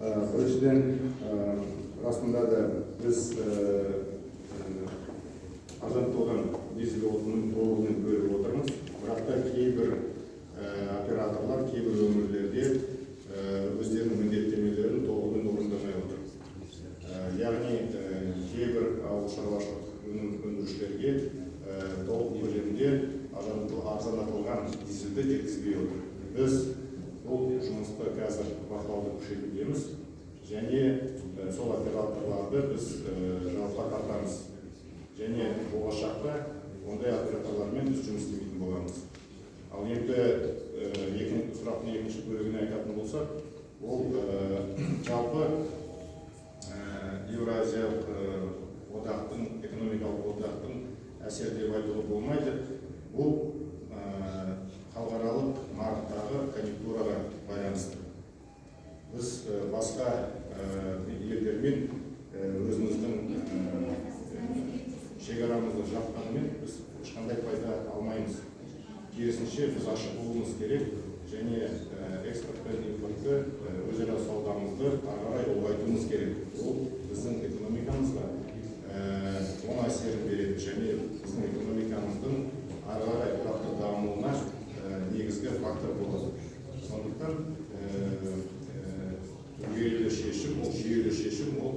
Біріншіден, расында да біз азаматтылған дизель отынын толығымен бөліп отырмыз. Бірақ та кейбір операторлар кейбір өңірлерде өздерінің міндеттемелерін толығымен орындамай отыр. Яғни кейбір ауыл шаруашылық өндірушілерге толық көлемде арзандатылған дизельді жеткізбей отыр. Біз бұл жұмысты қазір бақылауды күшейтудеміз және сол операторларды біз жауапқа тартамыз. Және болашақта ондай операторлармен біз жұмыс істемейтін боламыз. Ал енді сұрақтың екінші бөлігіне айтатын болсақ, ол жалпы Еуразиялық одақтың, экономикалық одақтың әсері деп айтуға болмайды. Бұл халықаралық нарықтағы конъюнктураға байланысты. Біз басқа елдермен өзіміздің шекарамызды жапқанымен біз ешқандай пайда алмаймыз. Керісінше біз ашық болуымыз керек және экспорт пен импортты өзара саудамызды ары қарай ұлғайтуымыз керек. Ол біздің экономикамызға оң әсерін береді және біздің экономикамыздың ары қарай тұрақты дамуына негізгі фактор болады. Сондықтан жүйелі шешім ол